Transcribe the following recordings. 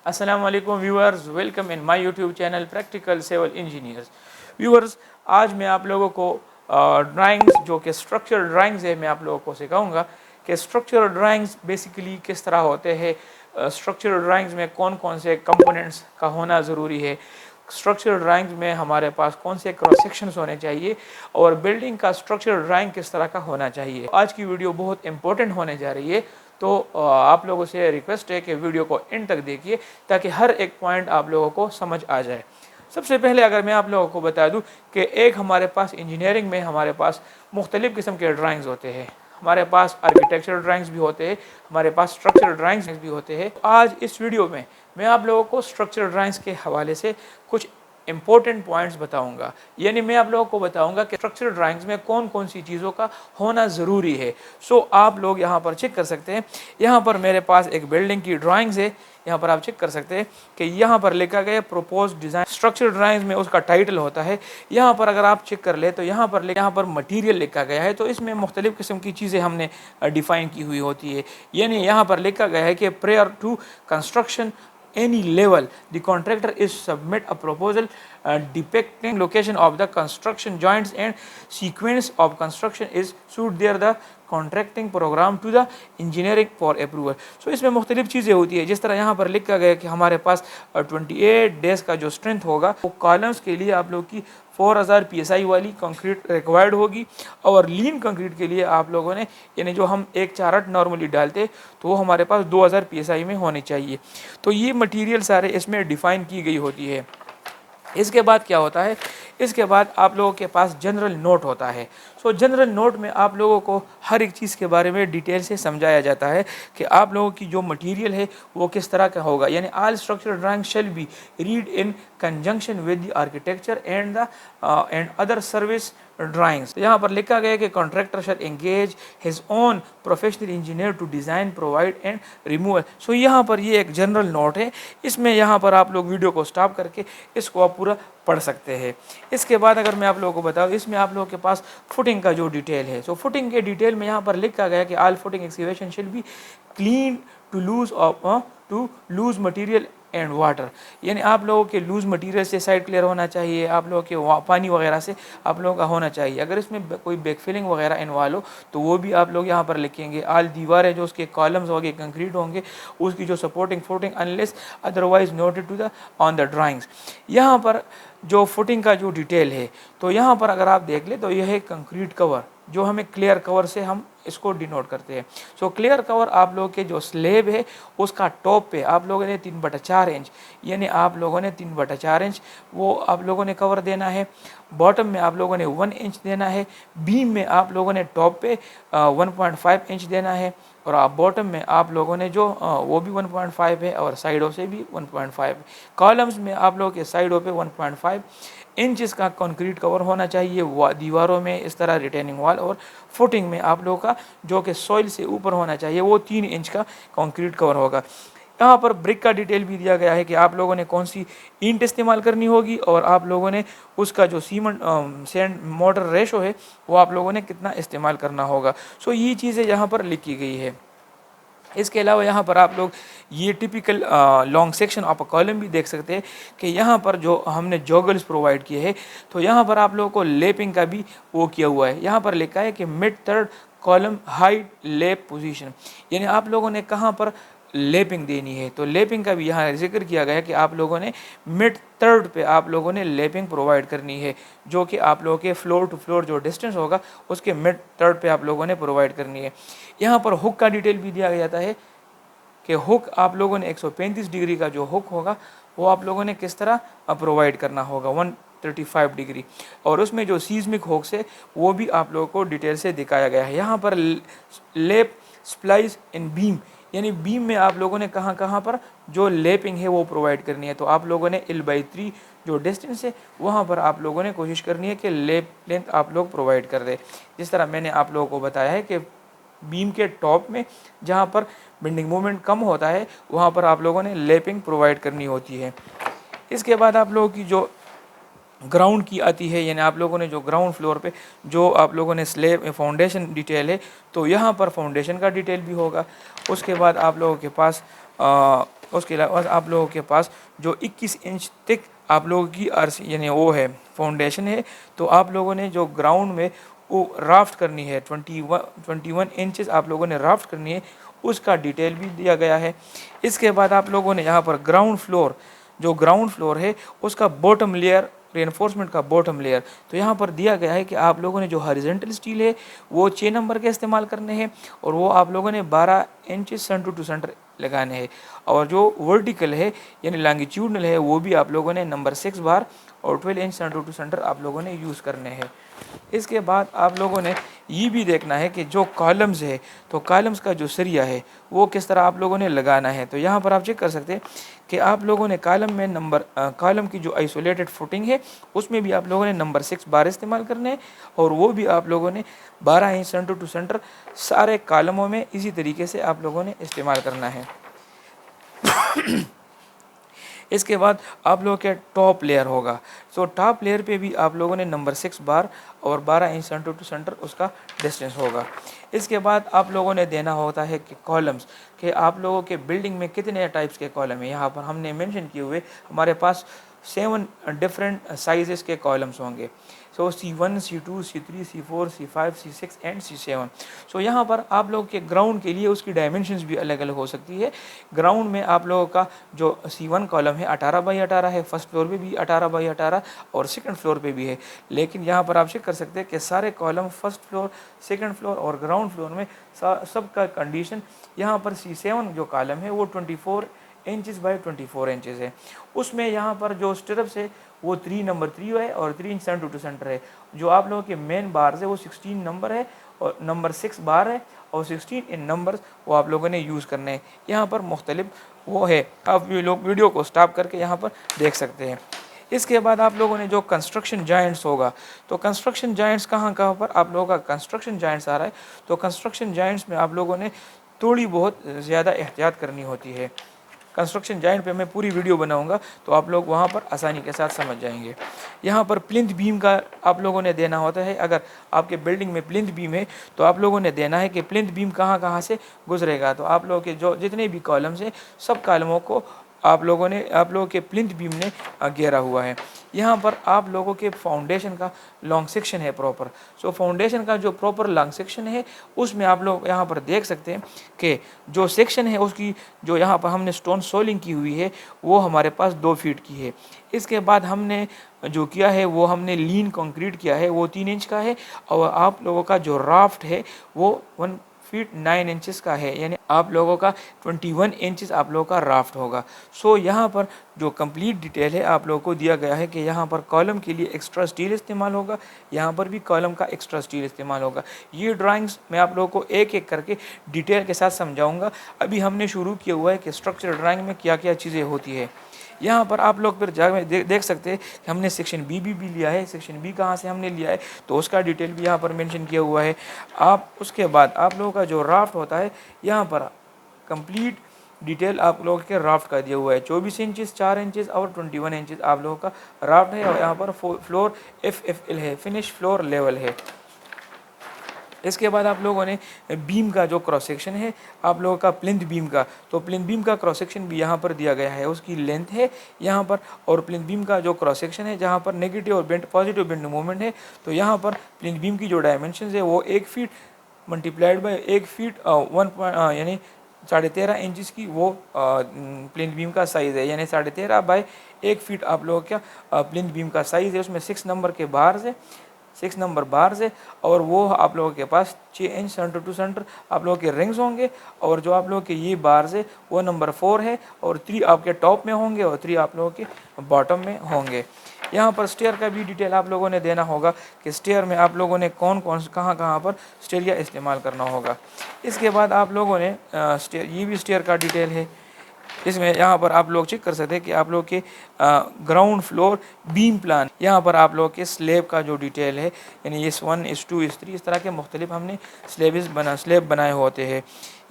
अस्सलाम वालेकुम viewers, welcome in my YouTube channel practical civil engineers. Viewers, आज मैं आप लोगों को ड्राइंग्स जो कि स्ट्रक्चरल ड्राइंग्स है मैं आप लोगों को सिखाऊंगा कि स्ट्रक्चरल ड्राइंग्स बेसिकली किस तरह होते हैं। स्ट्रक्चरल ड्राइंग्स में कौन कौन से कंपोनेंट्स का होना ज़रूरी है, स्ट्रक्चरल ड्राइंग्स में हमारे पास कौन से क्रॉस सेक्शंस होने चाहिए और बिल्डिंग का स्ट्रक्चरल ड्राइंग किस तरह का होना चाहिए। आज की वीडियो बहुत इंपॉर्टेंट होने जा रही है, तो आप लोगों से रिक्वेस्ट है कि वीडियो को एंड तक देखिए ताकि हर एक पॉइंट आप लोगों को समझ आ जाए। सबसे पहले अगर मैं आप लोगों को बता दूं कि एक हमारे पास इंजीनियरिंग में हमारे पास मुख्तलिफ़ किस्म के ड्राइंग्स होते हैं। हमारे पास आर्किटेक्चरल ड्राइंग्स भी होते हैं, हमारे पास स्ट्रक्चरल ड्राइंग्स भी होते हैं। आज इस वीडियो में मैं आप लोगों को स्ट्रक्चरल ड्राइंग्स के हवाले से कुछ इंपॉर्टेंट पॉइंट्स बताऊंगा, यानी मैं आप लोगों को बताऊंगा कि स्ट्रक्चरल ड्राइंग्स में कौन कौन सी चीज़ों का होना ज़रूरी है। सो आप लोग यहाँ पर चेक कर सकते हैं। यहाँ पर मेरे पास एक बिल्डिंग की ड्राइंग्स है, यहाँ पर आप चेक कर सकते हैं कि यहाँ पर लिखा गया प्रोपोज डिज़ाइन। स्ट्रक्चरल ड्राइंग्स में उसका टाइटल होता है। यहाँ पर अगर आप चेक कर ले तो यहाँ पर मटीरियल लिखा गया है, तो इसमें मुख्तलिफ़ किस्म की चीज़ें हमने डिफ़ाइन की हुई होती है। यानी यहाँ पर लिखा गया है कि prior to construction any level the contractor is submit a proposal depicting location of the construction joints and sequence of construction is suit there the contracting program to the engineering for approval. So इसमें मुख्तलिफ चीज़ें होती है, जिस तरह यहाँ पर लिखा गया कि हमारे पास 28 डेज का जो स्ट्रेंथ होगा वो कॉलम्स के लिए आप लोग की 4000 PSI वाली कंक्रीट रिक्वायर्ड होगी, और लीन कंक्रीट के लिए आप लोगों ने यानी जो हम एक चार्ट नॉर्मली डालते तो वो हमारे पास 2000 PSI में होनी चाहिए। तो ये मटेरियल सारे इसमें डिफ़ाइन की गई होती है। इसके बाद क्या होता है, इसके बाद आप लोगों के पास जनरल नोट होता है। सो जनरल नोट में आप लोगों को हर एक चीज़ के बारे में डिटेल से समझाया जाता है कि आप लोगों की जो मटेरियल है वो किस तरह का होगा। यानी all structural drawing shall be read in conjunction with the architecture and other service drawings. यहाँ पर लिखा गया है कि contractor shall engage his own professional engineer to design provide and removal. So यहाँ पर ये एक जनरल नोट है, इसमें यहाँ पर आप लोग वीडियो को स्टॉप करके इसको आप पूरा पढ़ सकते हैं। इसके बाद अगर मैं आप लोगों को बताऊँ, इसमें आप लोगों के पास फुटिंग का जो डिटेल है, सो फुटिंग के डिटेल में यहाँ पर लिखा गया कि all footing excavation shall be clean to loose material and water. यानी आप लोगों के लूज़ मटेरियल से साइड क्लियर होना चाहिए, आप लोगों के पानी वगैरह से आप लोगों का होना चाहिए। अगर इसमें कोई बैकफिलिंग वगैरह इन्वॉल्व हो तो वो भी आप लोग यहाँ पर लिखेंगे। आल दीवारें जो उसके कॉलम्स होंगे कंक्रीट होंगे, उसकी जो supporting footing unless otherwise noted to the on the drawings. यहाँ पर जो फुटिंग का जो डिटेल है, तो यहाँ पर अगर आप देख ले तो यह है कंक्रीट कवर, जो हमें क्लियर कवर से हम इसको डिनोट करते हैं। सो क्लियर कवर आप लोगों के जो स्लेब है उसका टॉप पे आप लोगों ने 3/4 इंच, यानी आप लोगों ने 3/4 इंच वो आप लोगों ने कवर देना है। बॉटम में आप लोगों ने 1 इंच देना है। बीम में आप लोगों ने टॉप पे 1.5 इंच देना है, और आप बॉटम में आप लोगों ने जो वो भी 1.5 है और साइडों से भी 1.5। कॉलम्स में आप लोगों के साइडों पे 1.5 इंच इसका कंक्रीट कवर होना चाहिए। दीवारों में इस तरह रिटेनिंग वॉल, और फुटिंग में आप लोगों का जो कि सॉइल से ऊपर होना चाहिए वो 3 इंच का कंक्रीट कवर होगा। यहाँ पर ब्रिक का डिटेल भी दिया गया है कि आप लोगों ने कौन सी ईंट इस्तेमाल करनी होगी, और आप लोगों ने उसका जो सीमेंट सैंड मोटर रेशो है वो आप लोगों ने कितना इस्तेमाल करना होगा। सो ये चीज़ें यहाँ पर लिखी गई है। इसके अलावा यहाँ पर आप लोग ये typical long section of a column भी देख सकते हैं कि यहाँ पर जो हमने जॉगल्स प्रोवाइड किए हैं, तो यहाँ पर आप लोगों को लेपिंग का भी वो किया हुआ है। यहाँ पर लिखा है कि मिड थर्ड कॉलम हाइट लेप पोजीशन, यानी आप लोगों ने कहाँ पर लेपिंग देनी है, तो लेपिंग का भी यहाँ जिक्र किया गया है कि आप लोगों ने मिड थर्ड पे आप लोगों ने लेपिंग प्रोवाइड करनी है, जो कि आप लोगों के फ्लोर टू फ्लोर जो डिस्टेंस होगा उसके मिड थर्ड पे आप लोगों ने प्रोवाइड करनी है। यहाँ पर हुक का डिटेल भी दिया जाता है कि हुक आप लोगों ने 135 डिग्री का जो हुक होगा वो आप लोगों ने किस तरह प्रोवाइड करना होगा 135 डिग्री, और उसमें जो सीज़मिक हुक्स है वो भी आप लोगों को डिटेल से दिखाया गया है। यहाँ पर लेप स्प्लाइस इन बीम, यानी बीम में आप लोगों ने कहाँ कहाँ पर जो लेपिंग है वो प्रोवाइड करनी है, तो आप लोगों ने L/3 जो डिस्टेंस है वहाँ पर आप लोगों ने कोशिश करनी है कि लेप लेंथ आप लोग प्रोवाइड कर दें। जिस तरह मैंने आप लोगों को बताया है कि बीम के टॉप में जहाँ पर बेंडिंग मोमेंट कम होता है वहाँ पर आप लोगों ने लेपिंग प्रोवाइड करनी होती है। इसके बाद आप लोगों की जो ग्राउंड की आती है, यानी आप लोगों ने जो ग्राउंड फ्लोर पे जो आप लोगों ने स्लेब फाउंडेशन डिटेल है, तो यहाँ पर फाउंडेशन का डिटेल भी होगा। उसके बाद आप लोगों के पास उसके अलावा आप लोगों के पास जो 21 इंच तक आप लोगों की अर्थ यानी वो है फाउंडेशन है, तो आप लोगों ने जो ग्राउंड में वो राफ्ट करनी है 21 इंचेस आप लोगों ने राफ्ट करनी है, उसका डिटेल भी दिया गया है। इसके बाद आप लोगों ने यहाँ पर ग्राउंड फ्लोर है उसका बॉटम लेयर रेनफोर्समेंट का बॉटम लेयर, तो यहाँ पर दिया गया है कि आप लोगों ने जो हॉरिजॉन्टल स्टील है वो 6 नंबर के इस्तेमाल करने हैं और वो आप लोगों ने 12 इंचेस सेंटर टू सेंटर लगाने हैं, और जो वर्टिकल है यानी लॉन्गिट्यूडनल है वो भी आप लोगों ने नंबर 6 बार और 12 इंच सेंटर टू सेंटर आप लोगों ने यूज़ करने हैं। इसके बाद आप लोगों ने ये भी देखना है कि जो कॉलम्स है तो कॉलम्स का जो सरिया है वो किस तरह आप लोगों ने लगाना है। तो यहाँ पर आप चेक कर सकते हैं कि आप लोगों ने कॉलम की जो आइसोलेटेड फुटिंग है उसमें भी आप लोगों ने नंबर 6 बार इस्तेमाल करने हैं, और वो भी आप लोगों ने 12 इंच सेंटर टू सेंटर सारे कॉलमों में इसी तरीके से आप लोगों ने इस्तेमाल करना है। इसके बाद आप लोगों के टॉप लेयर होगा, तो टॉप लेयर पे भी आप लोगों ने नंबर 6 बार और 12 इंच सेंटर टू सेंटर उसका डिस्टेंस होगा। इसके बाद आप लोगों ने देना होता है कि कॉलम्स कि आप लोगों के बिल्डिंग में कितने टाइप्स के कॉलम है। यहाँ पर हमने मेंशन किए हुए हमारे पास 7 डिफरेंट साइजेस के कॉलम्स होंगे। सो C1, C2, C3, C4, C5, C6 and C7। सो यहाँ पर आप लोगों के ग्राउंड के लिए उसकी डायमेंशंस भी अलग अलग हो सकती है। ग्राउंड में आप लोगों का जो C1 कॉलम है 18 बाई 18 है, फर्स्ट फ्लोर पे भी 18 बाई 18 और सेकंड फ्लोर पे भी है। लेकिन यहाँ पर आप चेक कर सकते हैं कि सारे column first floor, second floor और ग्राउंड फ्लोर में सबका कंडीशन, यहाँ पर C7 जो कॉलम है वो 24 इंचेस बाई 24 इंचेस है। उसमें यहाँ पर जो स्टिरप्स है वो 3 नंबर 3 है और 3 इंच सेंटर टू सेंटर है। जो आप लोगों के मेन बार है वो 16 नंबर है और नंबर 6 बार है और 16 इन नंबर्स वो आप लोगों ने यूज़ करने हैं। यहाँ पर मुख्तलिफ वो है, आप ये लोग वीडियो को स्टॉप करके यहाँ पर देख सकते हैं। इसके बाद आप लोगों ने जो कंस्ट्रक्शन जॉइंट्स होगा, तो कंस्ट्रक्शन जॉइंट्स कहाँ पर आप लोगों का कंस्ट्रक्शन जॉइंट्स आ रहा है, तो कंस्ट्रक्शन जॉइंट्स में आप लोगों ने थोड़ी बहुत ज़्यादा एहतियात करनी होती है। कंस्ट्रक्शन जॉइंट पे मैं पूरी वीडियो बनाऊंगा तो आप लोग वहाँ पर आसानी के साथ समझ जाएंगे। यहाँ पर प्लिंथ बीम का आप लोगों ने देना होता है। अगर आपके बिल्डिंग में प्लिंथ बीम है तो आप लोगों ने देना है कि प्लिंथ बीम कहाँ से गुजरेगा। तो आप लोगों के जो जितने भी कॉलम्स हैं सब कॉलमों को आप लोगों के प्लिंथ बीम ने घेरा हुआ है। यहाँ पर आप लोगों के फाउंडेशन का लॉन्ग सेक्शन है प्रॉपर। सो फाउंडेशन का जो प्रॉपर लॉन्ग सेक्शन है उसमें आप लोग यहाँ पर देख सकते हैं कि जो सेक्शन है उसकी जो यहाँ पर हमने स्टोन सोलिंग की हुई है वो हमारे पास 2 फीट की है। इसके बाद हमने जो किया है वो हमने लीन कंक्रीट किया है, वो 3 इंच का है, और आप लोगों का जो राफ्ट है वो 1 फीट 9 इंचेस का है, यानी आप लोगों का 21 इंचेस आप लोगों का राफ्ट होगा। सो यहाँ पर जो कंप्लीट डिटेल है आप लोगों को दिया गया है कि यहाँ पर कॉलम के लिए एक्स्ट्रा स्टील इस्तेमाल होगा, यहाँ पर भी कॉलम का एक्स्ट्रा स्टील इस्तेमाल होगा। ये ड्राइंग्स मैं आप लोगों को एक एक करके डिटेल के साथ समझाऊंगा। अभी हमने शुरू किया हुआ है कि स्ट्रक्चर ड्राइंग में क्या क्या चीज़ें होती है। यहाँ पर आप लोग फिर देख सकते हैं कि हमने सेक्शन बी भी लिया है। सेक्शन बी कहाँ से हमने लिया है तो उसका डिटेल भी यहाँ पर मेंशन किया हुआ है। आप उसके बाद आप लोगों का जो राफ्ट होता है यहाँ पर कंप्लीट डिटेल आप लोगों के राफ्ट का दिया हुआ है। 24 इंचेस, 4 इंचेस और 21 इंचेस आप लोगों का राफ्ट है, और यहाँ पर फ्लोर FFL है, फिनिश फ्लोर लेवल है। इसके बाद आप लोगों ने बीम का जो क्रॉस सेक्शन है आप लोगों का प्लिंथ बीम का, तो प्लिंथ बीम का क्रॉस सेक्शन भी यहाँ पर दिया गया है, उसकी लेंथ है यहाँ पर, और प्लिंथ बीम का जो क्रॉस सेक्शन है जहाँ पर नेगेटिव और पॉजिटिव बेंड मूवमेंट है, तो यहाँ पर प्लिंथ बीम की जो डायमेंशन है वो 1 फीट मल्टीप्लाइड बाई 1 फीट 1 यानी 13.5 इंचज़ की वो प्लिंथ बीम का साइज़ है, यानी 13.5 बाई 1 फीट आप लोगों का प्लिंथ बीम का साइज़ है। उसमें 6 नंबर के बार्स है, 6 नंबर बार्स है, और वो आप लोगों के पास 6 इंच सेंटर टू सेंटर आप लोगों के रिंग्स होंगे, और जो आप लोगों के ये बार्स है वो नंबर 4 है, और 3 आपके टॉप में होंगे और 3 आप लोगों के बॉटम में होंगे। यहाँ पर स्टेयर का भी डिटेल आप लोगों ने देना होगा कि स्टेयर में आप लोगों ने कहाँ पर स्टेयर इस्तेमाल करना होगा। इसके बाद आप लोगों ने स्टेयर, ये भी स्टेयर का डिटेल है। इसमें यहाँ पर आप लोग चेक कर सकते हैं कि आप लोग के ग्राउंड फ्लोर बीम प्लान, यहाँ पर आप लोग के स्लेब का जो डिटेल है, यानी S1, S2, S3 इस तरह के मुख्तलिफ हमने स्लेब बनाए होते हैं।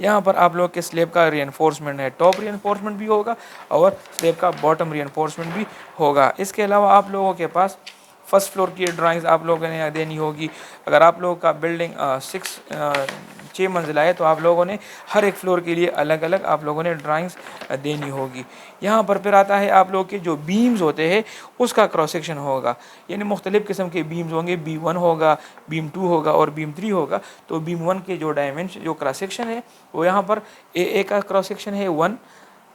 यहाँ पर आप लोग के स्लेब का रीइंफोर्समेंट है, टॉप रीइंफोर्समेंट भी होगा और स्लेब का बॉटम रीइंफोर्समेंट भी होगा। इसके अलावा आप लोगों के पास फर्स्ट फ्लोर की ड्राइंग्स आप लोगों ने देनी होगी। अगर आप लोगों का बिल्डिंग 6 मंजिला है तो आप लोगों ने हर एक फ्लोर के लिए अलग अलग आप लोगों ने ड्राइंग्स देनी होगी। यहाँ पर फिर आता है आप लोग के जो बीम्स होते हैं उसका क्रॉस सेक्शन होगा, यानी मुख्तलिफ़ किस्म के बीम्स होंगे, B1 होगा, बीम 2 होगा और बीम 3 होगा। तो बीम 1 के जो डायमेंशन जो क्रॉस सेक्शन है वो यहाँ पर ए का क्रॉस सेक्शन है 1,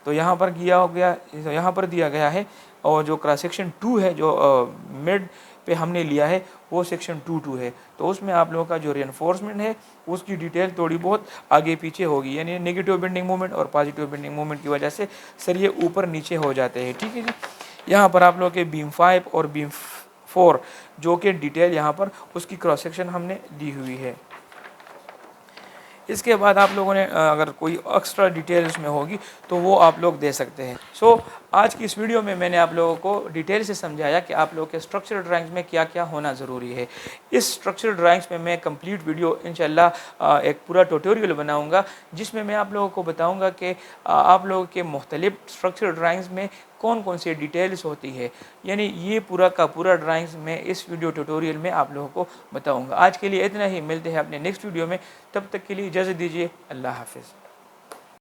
तो यहाँ पर किया हो गया, यहाँ पर दिया गया है। और जो क्रॉस सेक्शन 2 है जो मिड पे हमने लिया है वो सेक्शन 2 है। तो उसमें आप लोगों का जो रेनफोर्समेंट है उसकी डिटेल थोड़ी बहुत आगे पीछे होगी, यानी नेगेटिव बेंडिंग मोमेंट और पॉजिटिव बेंडिंग मोमेंट की वजह से सरिये ऊपर नीचे हो जाते हैं। ठीक है जी। यहाँ पर आप लोगों के बीम 5 और बीम 4 जो कि डिटेल यहाँ पर उसकी क्रॉस सेक्शन हमने दी हुई है। इसके बाद आप लोगों ने अगर कोई एक्स्ट्रा डिटेल उसमें होगी तो वो आप लोग दे सकते हैं। सो आज की इस वीडियो में मैंने आप लोगों को डिटेल से समझाया कि आप लोगों के स्ट्रक्चरल ड्राइंग्स में क्या क्या होना ज़रूरी है। इस स्ट्रक्चरल ड्राइंग्स में मैं कंप्लीट वीडियो इंशाल्लाह एक पूरा ट्यूटोरियल बनाऊंगा जिसमें मैं आप लोगों को बताऊंगा कि आप लोगों के मुख्तलिफ स्ट्रक्चरल ड्राइंग्स में कौन कौन सी डिटेल्स होती है, यानी ये पूरा का पूरा ड्राइंग्स मैं इस वीडियो ट्यूटोरियल में आप लोगों को बताऊंगा। आज के लिए इतना ही, मिलते हैं अपने नेक्स्ट वीडियो में, तब तक के लिए इजाज़त दीजिए। अल्लाह हाफिज़।